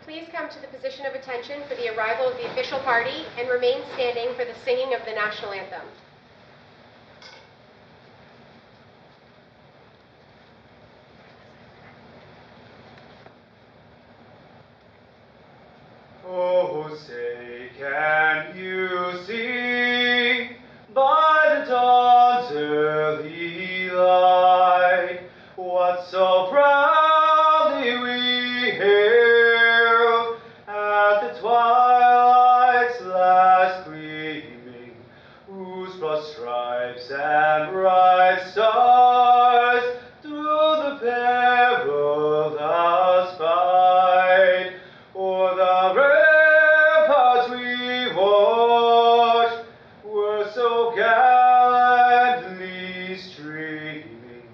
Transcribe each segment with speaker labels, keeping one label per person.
Speaker 1: Please come to the position of attention for the arrival of the official party and remain standing for the singing of the national anthem.
Speaker 2: Oh, say, can you see by the dawn's early light what so proudly we hailed at the twilight's last gleaming, whose broad stripes and bright stars through the perilous fight o'er the ramparts we watched were so gallantly streaming,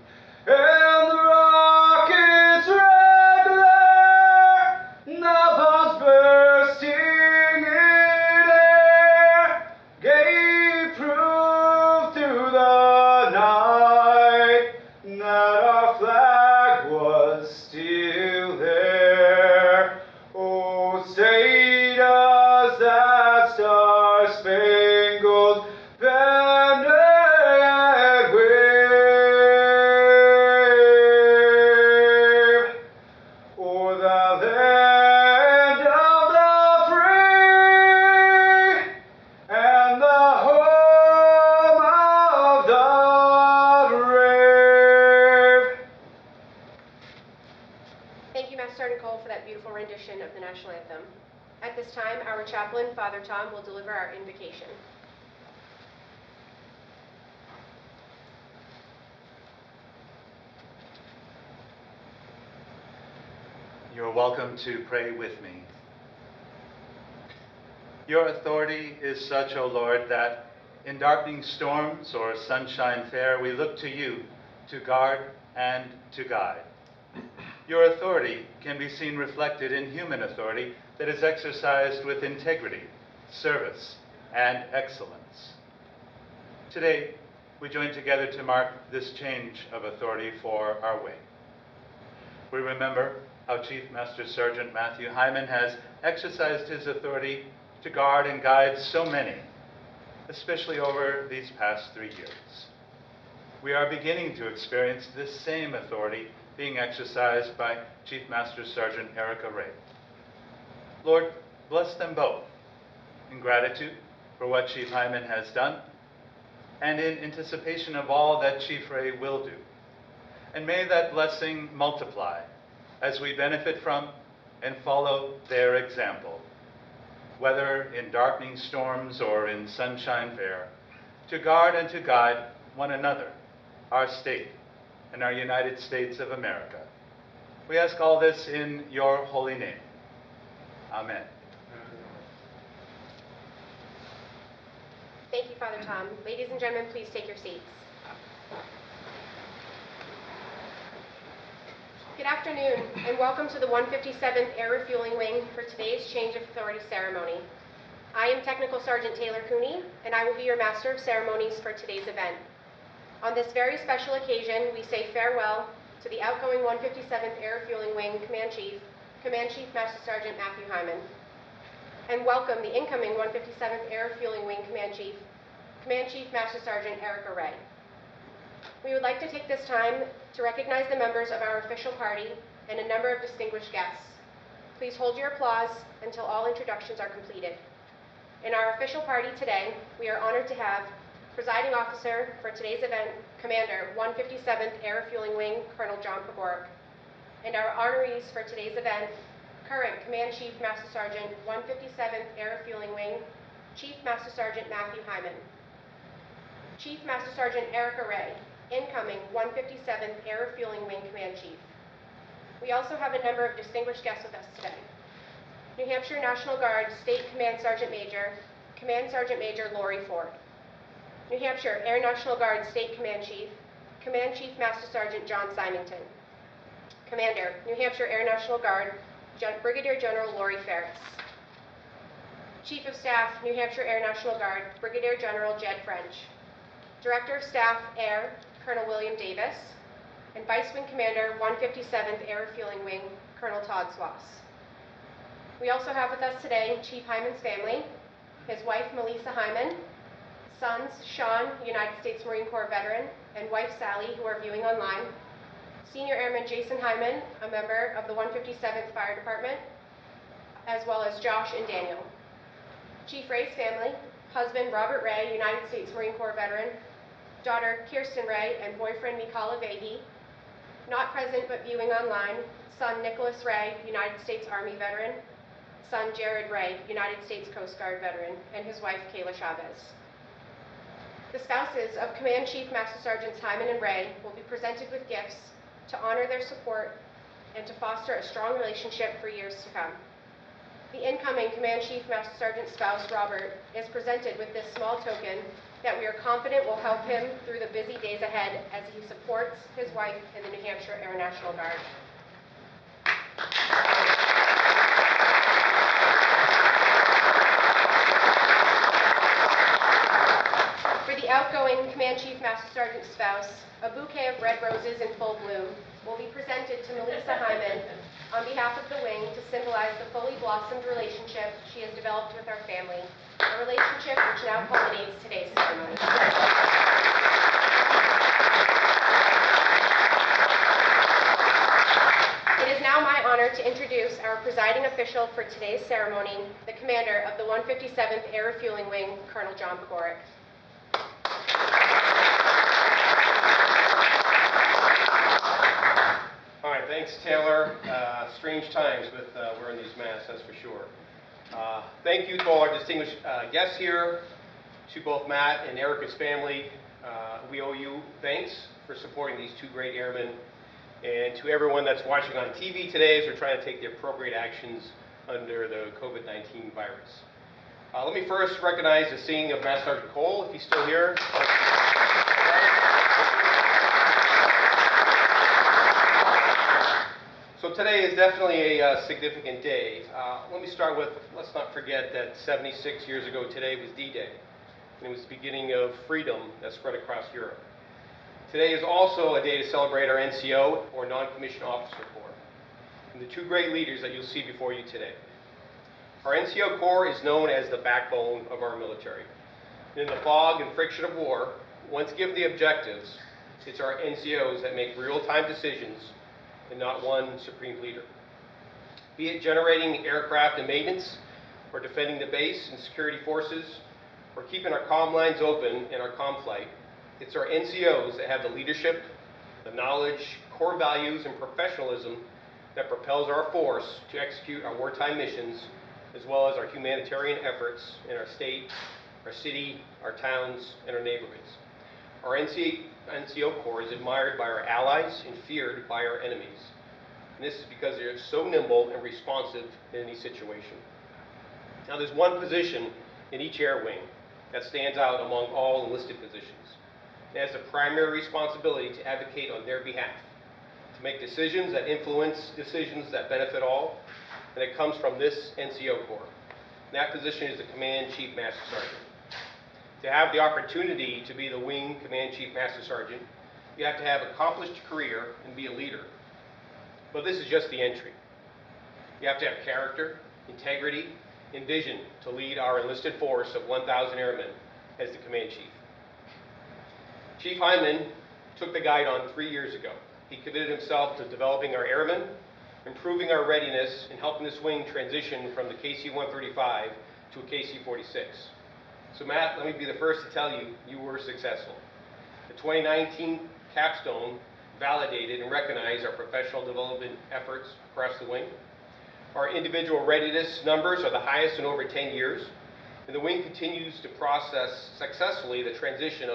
Speaker 2: and the rocket's red glare, napalm's bursting in air, gave proof through the night that our flag was still there. Oh, say does that star-spangled banner wave o'er the land of the free and the home of the brave.
Speaker 1: Thank you, Master Sergeant Cole, for that beautiful rendition of the national anthem. At this time, our chaplain, Father Tom, will deliver our invocation.
Speaker 3: You are welcome to pray with me. Your authority is such, O Lord, that in darkening storms or sunshine fair, we look to you to guard and to guide. Your authority can be seen reflected in human authority that is exercised with integrity, service, and excellence. Today, we join together to mark this change of authority for our wing. We remember how Chief Master Sergeant Matthew HEIMAN has exercised his authority to guard and guide so many, especially over these past 3 years. We are beginning to experience this same authority being exercised by Chief Master Sergeant RHEA. Lord, bless them both in gratitude for what Chief HEIMAN has done and in anticipation of all that Chief RHEA will do. And may that blessing multiply as we benefit from and follow their example, whether in darkening storms or in sunshine fair, to guard and to guide one another, our state, and our United States of America. We ask all this in your holy name. Amen.
Speaker 1: Thank you, Father Tom. Ladies and gentlemen, please take your seats. Good afternoon, and welcome to the 157th Air Refueling Wing for today's Change of Authority ceremony. I am Technical Sergeant Taylor COONEY, and I will be your Master of Ceremonies for today's event. On this very special occasion, we say farewell to the outgoing 157th Air Refueling Wing Command Chief Master Sergeant Matthew HEIMAN, and welcome the incoming 157th Air Refueling Wing Command Chief Master Sergeant RHEA. We would like to take this time to recognize the members of our official party and a number of distinguished guests. Please hold your applause until all introductions are completed. In our official party today, we are honored to have Presiding Officer for today's event, Commander 157th Air Refueling Wing, Colonel John POGOREK, and our honorees for today's event, current Command Chief Master Sergeant 157th Air Refueling Wing, Chief Master Sergeant Matthew HEIMAN, Chief Master Sergeant RHEA, incoming 157th Air Refueling Wing Command Chief. We also have a number of distinguished guests with us today. New Hampshire National Guard State Command Sergeant Major Lori Ford. New Hampshire Air National Guard State Command Chief Master Sergeant John Symington. Commander, New Hampshire Air National Guard, Brigadier General Lori Ferris. Chief of Staff, New Hampshire Air National Guard, Brigadier General Jed French. Director of Staff, Air, Colonel William Davis, and Vice Wing Commander, 157th Air Refueling Wing, Colonel Todd Swass. We also have with us today Chief HEIMAN's family, his wife Melissa HEIMAN, sons Sean, United States Marine Corps veteran, and wife Sally, who are viewing online, Senior Airman Jason HEIMAN, a member of the 157th Fire Department, as well as Josh and Daniel. Chief RHEA's family, husband Robert RHEA, United States Marine Corps veteran, daughter Kirsten RHEA, and boyfriend Mikala Vahey. Not present but viewing online, son Nicholas RHEA, United States Army veteran, son Jared RHEA, United States Coast Guard veteran, and his wife Kayla Chavez. The spouses of Command Chief Master Sergeants HEIMAN and RHEA will be presented with gifts to honor their support and to foster a strong relationship for years to come. The incoming Command Chief Master Sergeant spouse, Robert, is presented with this small token that we are confident will help him through the busy days ahead as he supports his wife in the New Hampshire Air National Guard. For the outgoing Command Chief Master Sergeant spouse, a bouquet of red roses in full bloom will be presented to Melissa HEIMAN on behalf of the wing to symbolize the fully blossomed relationship she has developed with our family, a relationship which now culminates today's ceremony. It is now my honor to introduce our presiding official for today's ceremony, the commander of the 157th Air Refueling Wing, Colonel John POGOREK.
Speaker 4: All right, thanks, Taylor. Strange times with wearing these masks, that's for sure. Thank you to all our distinguished guests here, to both Matt and Erica's family. We owe you thanks for supporting these two great airmen, and to everyone that's watching on TV today as we're trying to take the appropriate actions under the COVID-19 virus. Let me first recognize the singing of Master Sergeant Cole, if he's still here. So today is definitely a significant day. Let me start with, let's not forget that 76 years ago today was D-Day, and it was the beginning of freedom that spread across Europe. Today is also a day to celebrate our NCO, or Non-Commissioned Officer Corps, and the two great leaders that you'll see before you today. Our NCO Corps is known as the backbone of our military. And in the fog and friction of war, once given the objectives, it's our NCOs that make real-time decisions and not one supreme leader. Be it generating aircraft and maintenance, or defending the base and security forces, or keeping our comm lines open in our comm flight, it's our NCOs that have the leadership, the knowledge, core values, and professionalism that propels our force to execute our wartime missions, as well as our humanitarian efforts in our state, our city, our towns, and our neighborhoods. Our NCO Corps is admired by our allies and feared by our enemies. And this is because they're so nimble and responsive in any situation. Now, there's one position in each air wing that stands out among all enlisted positions. It has the primary responsibility to advocate on their behalf, to make decisions that influence decisions that benefit all, and it comes from this NCO Corps. And that position is the Command Chief Master Sergeant. To have the opportunity to be the Wing Command Chief Master Sergeant, you have to have an accomplished career and be a leader. But this is just the entry. You have to have character, integrity, and vision to lead our enlisted force of 1,000 airmen as the Command Chief. Chief HEIMAN took the guide on 3 years ago. He committed himself to developing our airmen, improving our readiness, and helping this wing transition from the KC-135 to a KC-46. So Matt, let me be the first to tell you, you were successful. The 2019 capstone validated and recognized our professional development efforts across the wing. Our individual readiness numbers are the highest in over 10 years, and the wing continues to process successfully the transition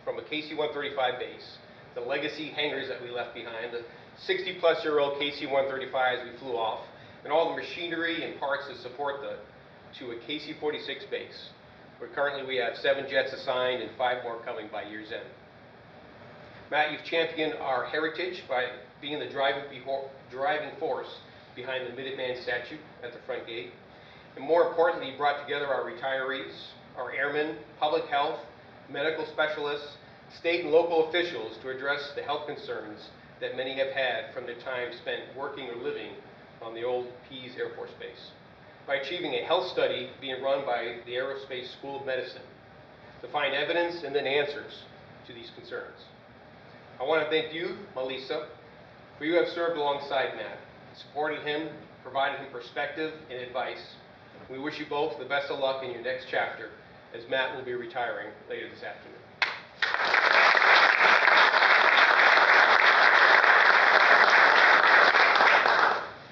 Speaker 4: from a KC-135 base, the legacy hangars that we left behind, the 60-plus-year-old KC-135s we flew off, and all the machinery and parts that support to a KC-46 base, where currently we have 7 jets assigned and 5 more coming by year's end. Matt, you've championed our heritage by being the driving force behind the Minuteman statue at the front gate. And more importantly, you brought together our retirees, our airmen, public health, medical specialists, state and local officials to address the health concerns that many have had from their time spent working or living on the old Pease Air Force Base. by achieving a health study being run by the Aerospace School of Medicine to find evidence and then answers to these concerns. I want to thank you, Melissa, for you have served alongside Matt, supported him, provided him perspective and advice. We wish you both the best of luck in your next chapter, as Matt will be retiring later this afternoon.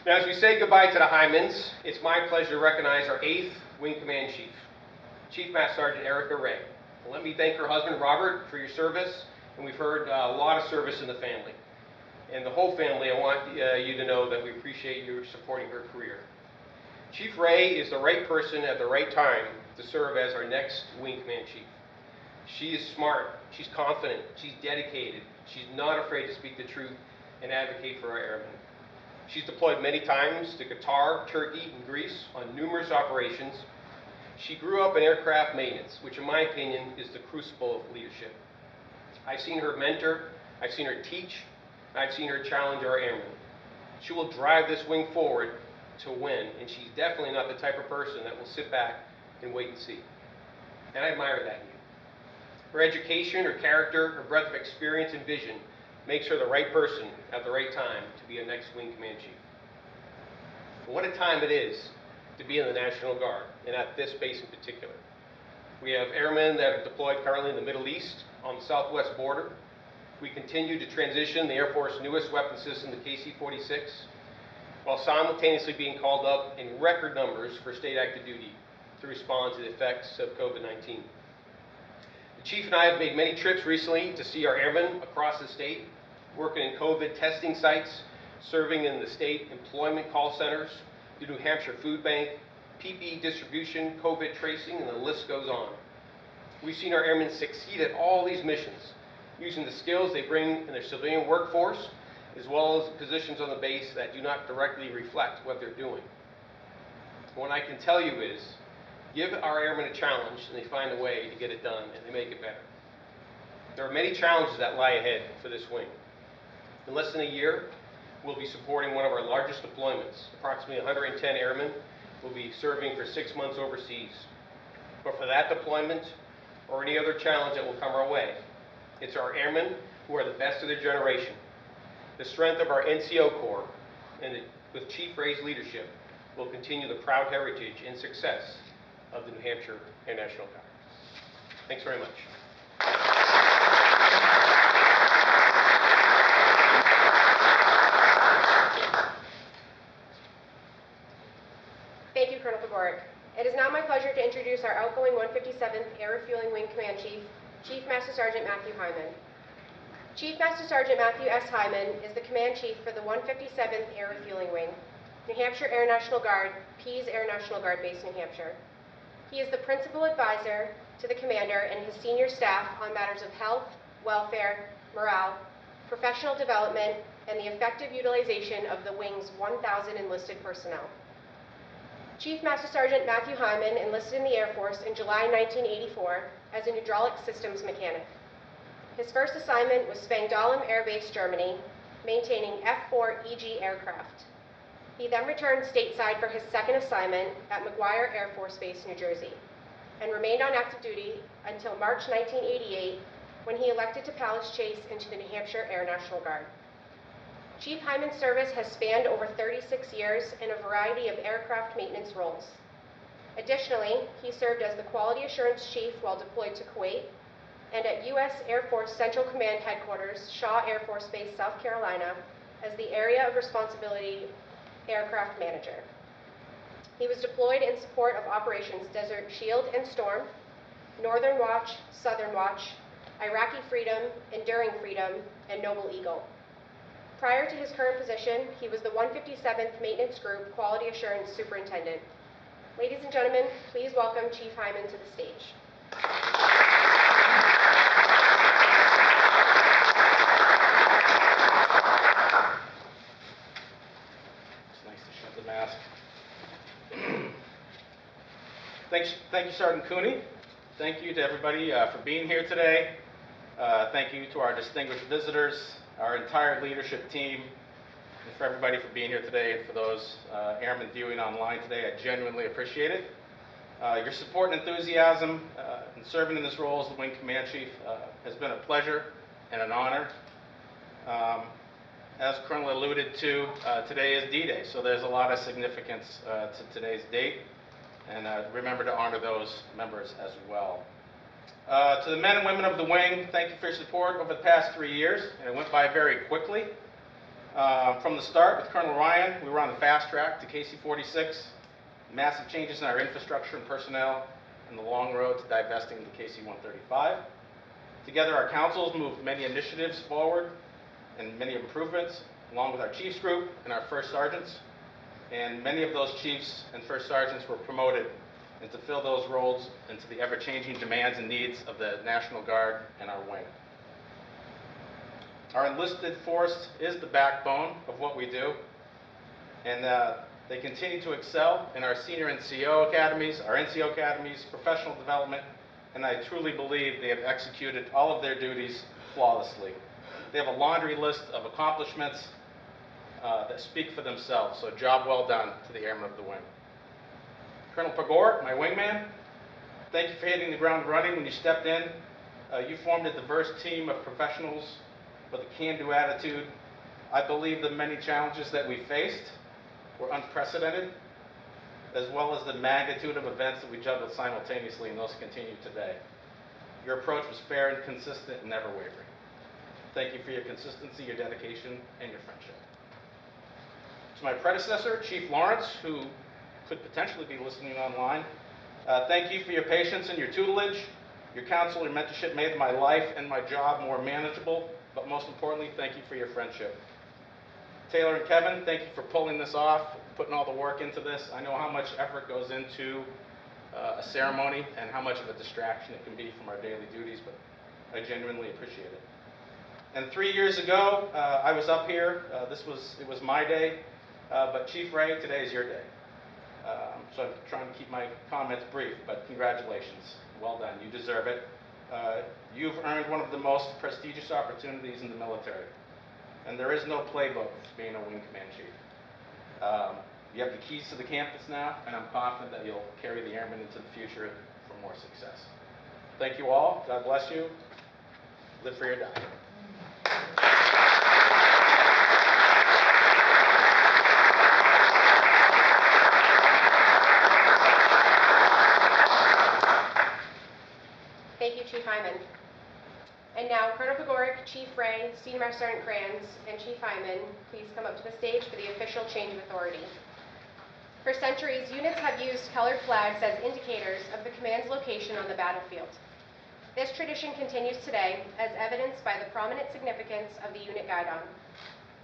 Speaker 4: Now, as we say goodbye to the HEIMANs, it's my pleasure to recognize our 8th Wing Command Chief, Chief Master Sergeant Erica Ray. Let me thank her husband, Robert, for your service, and we've heard a lot of service in the family. And the whole family, I want you to know that we appreciate you supporting her career. Chief Ray is the right person at the right time to serve as our next Wing Command Chief. She is smart, she's confident, she's dedicated, she's not afraid to speak the truth and advocate for our airmen. She's deployed many times to Qatar, Turkey, and Greece on numerous operations. She grew up in aircraft maintenance, which in my opinion is the crucible of leadership. I've seen her mentor, I've seen her teach, I've seen her challenge our airmen. She will drive this wing forward to win, and she's definitely not the type of person that will sit back and wait and see. And I admire that in you. Her education, her character, her breadth of experience and vision makes her the right person at the right time to be a next Wing Command Chief. But what a time it is to be in the National Guard, and at this base in particular. We have airmen that are deployed currently in the Middle East, on the southwest border. We continue to transition the Air Force's newest weapon system, the KC-46, while simultaneously being called up in record numbers for state active duty to respond to the effects of COVID-19. The Chief and I have made many trips recently to see our airmen across the state, working in COVID testing sites, serving in the state employment call centers, the New Hampshire Food Bank, PPE distribution, COVID tracing, and the list goes on. We've seen our airmen succeed at all these missions, using the skills they bring in their civilian workforce, as well as positions on the base that do not directly reflect what they're doing. What I can tell you is, give our airmen a challenge and they find a way to get it done and they make it better. There are many challenges that lie ahead for this wing. In less than a year, we'll be supporting one of our largest deployments. Approximately 110 airmen will be serving for 6 months overseas. But for that deployment, or any other challenge that will come our way, it's our airmen who are the best of their generation. The strength of our NCO Corps, and with Chief Ray's leadership, will continue the proud heritage and success of the New Hampshire Air National Guard. Thanks very much.
Speaker 1: Thank you, Colonel POGOREK. It is now my pleasure to introduce our outgoing 157th Air Refueling Wing Command Chief, Chief Master Sergeant Matthew HEIMAN. Chief Master Sergeant Matthew S. HEIMAN is the Command Chief for the 157th Air Refueling Wing, New Hampshire Air National Guard, Pease Air National Guard Base, New Hampshire. He is the principal advisor to the commander and his senior staff on matters of health, welfare, morale, professional development, and the effective utilization of the wing's 1,000 enlisted personnel. Chief Master Sergeant Matthew HEIMAN enlisted in the Air Force in July 1984 as an hydraulic systems mechanic. His first assignment was Spangdahlem Air Base, Germany, maintaining F-4EG aircraft. He then returned stateside for his second assignment at McGuire Air Force Base, New Jersey, and remained on active duty until March 1988, when he elected to Palace Chase into the New Hampshire Air National Guard. Chief HEIMAN's service has spanned over 36 years in a variety of aircraft maintenance roles. Additionally, he served as the Quality Assurance Chief while deployed to Kuwait, and at U.S. Air Force Central Command Headquarters, Shaw Air Force Base, South Carolina, as the Area of Responsibility Aircraft Manager. He was deployed in support of Operations Desert Shield and Storm, Northern Watch, Southern Watch, Iraqi Freedom, Enduring Freedom, and Noble Eagle. Prior to his current position, he was the 157th Maintenance Group Quality Assurance Superintendent. Ladies and gentlemen, please welcome Chief HEIMAN to the stage.
Speaker 5: It's nice to shut the mask. Thank you, Sergeant COONEY. Thank you to everybody for being here today. Thank you to our distinguished visitors, our entire leadership team, and for everybody for being here today, and for those airmen viewing online today. I genuinely appreciate it. Your support and enthusiasm in serving in this role as the Wing Command Chief has been a pleasure and an honor. As Colonel alluded to, today is D-Day, so there's a lot of significance to today's date, and remember to honor those members as well. To the men and women of the Wing, thank you for your support over the past 3 years, and it went by very quickly. From the start with Colonel Ryan, we were on the fast track to KC-46, massive changes in our infrastructure and personnel, and the long road to divesting the KC-135. Together, our councils moved many initiatives forward and many improvements, along with our chiefs group and our first sergeants. And many of those chiefs and first sergeants were promoted and to fill those roles into the ever-changing demands and needs of the National Guard and our wing. Our enlisted force is the backbone of what we do, and they continue to excel in our senior NCO academies, our NCO academies, professional development, and I truly believe they have executed all of their duties flawlessly. They have a laundry list of accomplishments that speak for themselves, so job well done to the Airmen of the Wing. Colonel POGOREK, my wingman, thank you for hitting the ground running when you stepped in. You formed a diverse team of professionals with a can-do attitude. I believe the many challenges that we faced were unprecedented, as well as the magnitude of events that we juggled simultaneously, and those continue today. Your approach was fair and consistent and never wavering. Thank you for your consistency, your dedication, and your friendship. To my predecessor, Chief Lawrence, who could potentially be listening online, thank you for your patience and your tutelage. Your counsel, your mentorship made my life and my job more manageable, but most importantly, thank you for your friendship. Taylor and Kevin, thank you for pulling this off, putting all the work into this. I know how much effort goes into a ceremony and how much of a distraction it can be from our daily duties, but I genuinely appreciate it. And 3 years ago, I was up here. It was my day, but Chief RHEA, today is your day. So I'm trying to keep my comments brief, but congratulations. Well done. You deserve it. You've earned one of the most prestigious opportunities in the military, and there is no playbook for being a Wing Command Chief. You have the keys to the campus now, and I'm confident that you'll carry the airmen into the future for more success. Thank you all. God bless you. Live free or die.
Speaker 1: Thank you, Chief HEIMAN. And now, Colonel POGOREK, Chief RHEA, Senior Master Sergeant Kranz, and Chief HEIMAN, please come up to the stage for the official change of authority. For centuries, units have used colored flags as indicators of the command's location on the battlefield. This tradition continues today, as evidenced by the prominent significance of the unit guidon.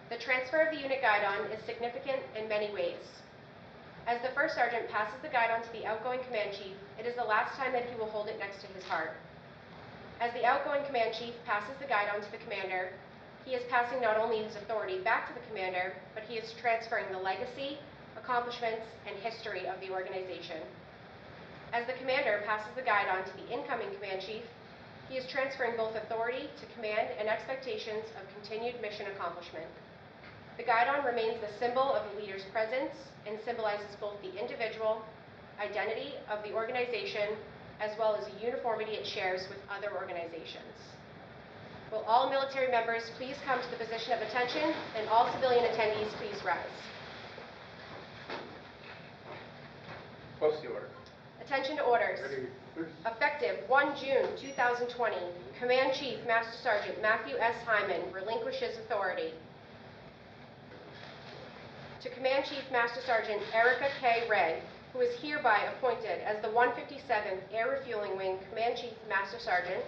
Speaker 1: The transfer of the unit guidon is significant in many ways. As the first sergeant passes the guidon to the outgoing command chief, it is the last time that he will hold it next to his heart. As the outgoing command chief passes the guidon to the commander, he is passing not only his authority back to the commander, but he is transferring the legacy, accomplishments, and history of the organization. As the commander passes the guidon to the incoming command chief, he is transferring both authority to command and expectations of continued mission accomplishment. The guidon remains the symbol of the leader's presence and symbolizes both the individual identity of the organization as well as the uniformity it shares with other organizations. Will all military members please come to the position of attention, and all civilian attendees please rise.
Speaker 2: Post the order.
Speaker 1: Attention to orders. Effective 1 June 2020, Command Chief Master Sergeant Matthew S. HEIMAN relinquishes authority to Command Chief Master Sergeant Erica K. Rhea, who is hereby appointed as the 157th Air Refueling Wing Command Chief Master Sergeant,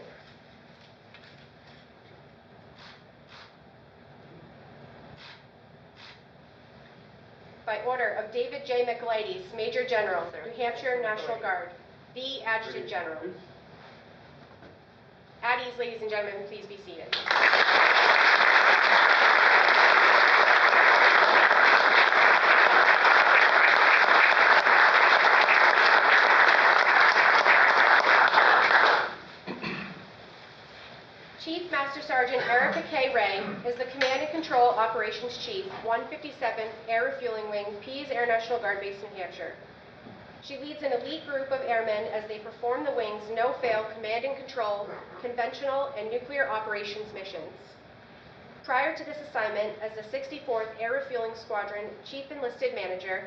Speaker 1: by order of David J. Michaelides, Major General, New Hampshire National Guard, the Adjutant General. At ease, ladies and gentlemen, please be seated. Chief Master Sergeant Erica K. Rhea is the Command and Control Operations Operations Chief, 157th Air Refueling Wing, Pease Air National Guard Base, New Hampshire. She leads an elite group of airmen as they perform the wing's no-fail command and control, conventional, and nuclear operations missions. Prior to this assignment, as the 64th Air Refueling Squadron Chief Enlisted Manager,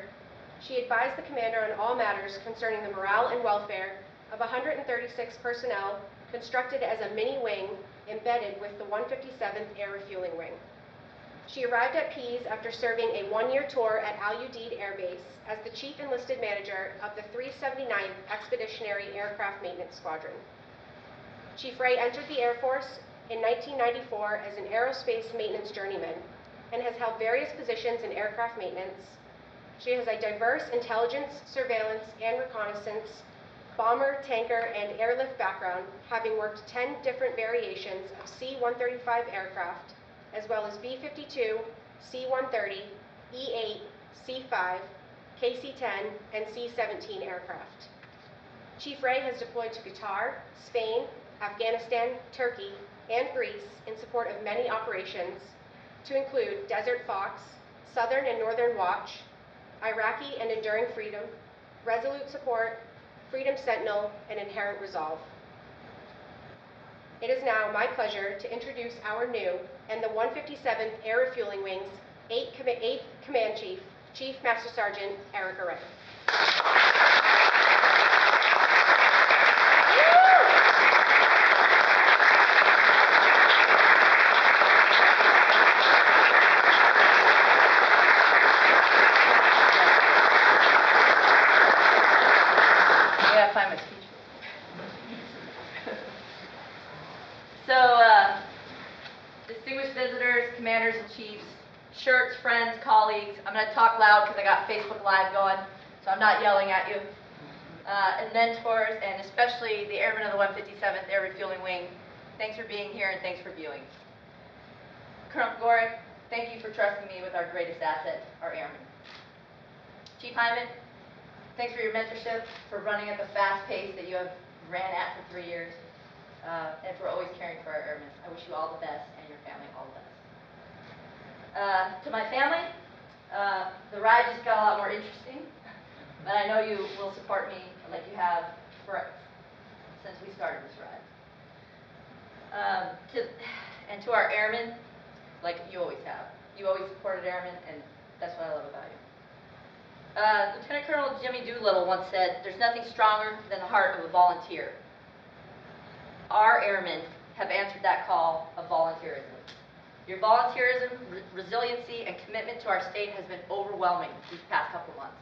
Speaker 1: she advised the commander on all matters concerning the morale and welfare of 136 personnel constructed as a mini-wing embedded with the 157th Air Refueling Wing. She arrived at Pease after serving a one-year tour at Al-Udeid Air Base as the Chief Enlisted Manager of the 379th Expeditionary Aircraft Maintenance Squadron. Chief Ray entered the Air Force in 1994 as an aerospace maintenance journeyman and has held various positions in aircraft maintenance. She has a diverse intelligence, surveillance, and reconnaissance, bomber, tanker, and airlift background, having worked 10 different variations of C-135 aircraft, as well as B-52, C-130, E-8, C-5, KC-10, and C-17 aircraft. Chief Ray has deployed to Qatar, Spain, Afghanistan, Turkey, and Greece in support of many operations, to include Desert Fox, Southern and Northern Watch, Iraqi and Enduring Freedom, Resolute Support, Freedom Sentinel, and Inherent Resolve. It is now my pleasure to introduce our new and the 157th Air Refueling Wing's 8th Command Chief, Chief Master Sergeant Erica Ray.
Speaker 6: I gotta find my speech. So, distinguished visitors, commanders and chiefs, shirts, friends, colleagues, I'm going to talk loud because I got Facebook Live going, so I'm not yelling at you. And mentors, and especially the airmen of the 157th Air Refueling Wing, thanks for being here and thanks for viewing. Colonel POGOREK, thank you for trusting me with our greatest asset, our airmen. Chief HEIMAN, thanks for your mentorship, for running at the fast pace that you have ran at for 3 years. And for always caring for our airmen. I wish you all the best and your family all the best. To my family, the ride just got a lot more interesting, but I know you will support me like you have since we started this ride. To our airmen, like you always have. You always supported airmen, and that's what I love about you. Lieutenant Colonel Jimmy Doolittle once said, "There's nothing stronger than the heart of a volunteer." Our airmen have answered that call of volunteerism. Your volunteerism, resiliency, and commitment to our state has been overwhelming these past couple months.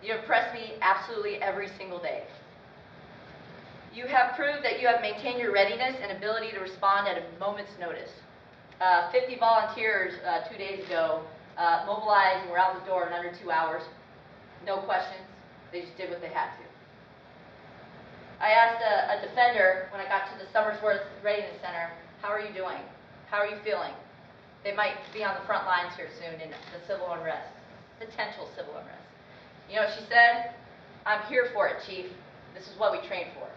Speaker 6: You impress me absolutely every single day. You have proved that you have maintained your readiness and ability to respond at a moment's notice. 50 volunteers 2 days ago mobilized and were out the door in under 2 hours. No questions. They just did what they had to. I asked a defender when I got to the Summersworth Readiness Center, "How are you doing? How are you feeling?" They might be on the front lines here soon in the civil unrest, potential civil unrest. You know what she said? "I'm here for it, Chief. This is what we train for."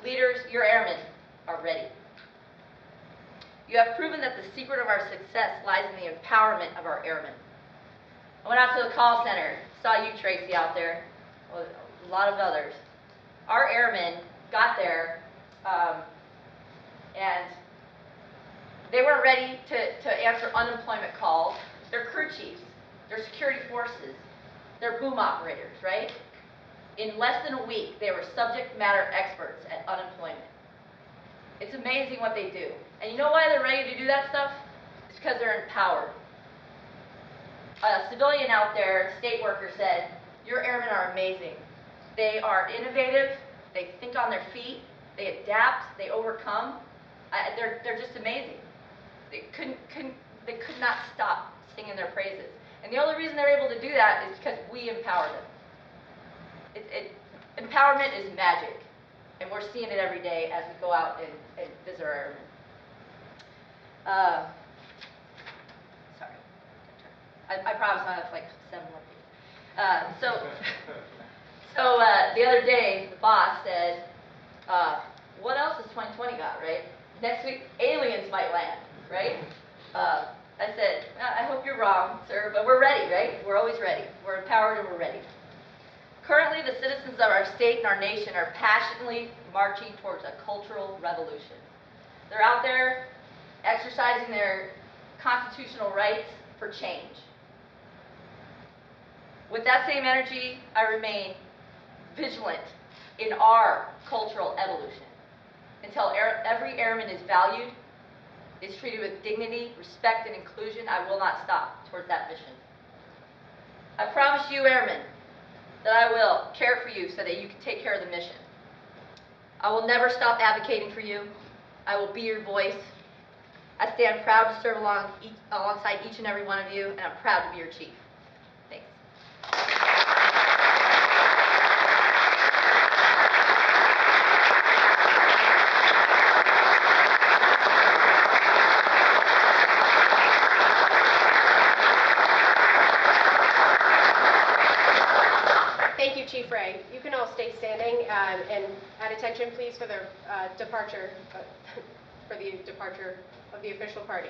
Speaker 6: Leaders, your airmen are ready. You have proven that the secret of our success lies in the empowerment of our airmen. I went out to the call center, saw you, Tracy, out there, with a lot of others. Our airmen got there, and they weren't ready to answer unemployment calls. They're crew chiefs, they're security forces, they're boom operators, right? In less than a week, they were subject matter experts at unemployment. It's amazing what they do. And you know why they're ready to do that stuff? It's because they're empowered. A civilian out there, state worker, said, "Your airmen are amazing. They are innovative, they think on their feet, they adapt, they overcome. They're just amazing." They could not stop singing their praises. And the only reason they're able to do that is because we empower them. Empowerment is magic, and we're seeing it every day as we go out and visit our airmen. I promise I have like 7 more people. The other day, the boss said, "What else has 2020 got, right?" next week aliens might land, right? I said, I hope you're wrong, sir, but we're ready, right? We're always ready. We're empowered and we're ready. Currently, the citizens of our state and our nation are passionately marching towards a cultural revolution. They're out there exercising their constitutional rights for change. With that same energy, I remain vigilant in our cultural evolution. Until every airman is valued, is treated with dignity, respect, and inclusion, I will not stop towards that mission. I promise you, airmen, that I will care for you so that you can take care of the mission. I will never stop advocating for you. I will be your voice. I stand proud to serve alongside each and every one of you, and I'm proud to be your chief. Thanks.
Speaker 1: Thank you, Chief Ray. You can all stay standing and at attention, please, for the departure of the official party.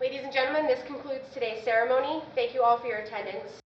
Speaker 1: Ladies and gentlemen, this concludes today's ceremony. Thank you all for your attendance.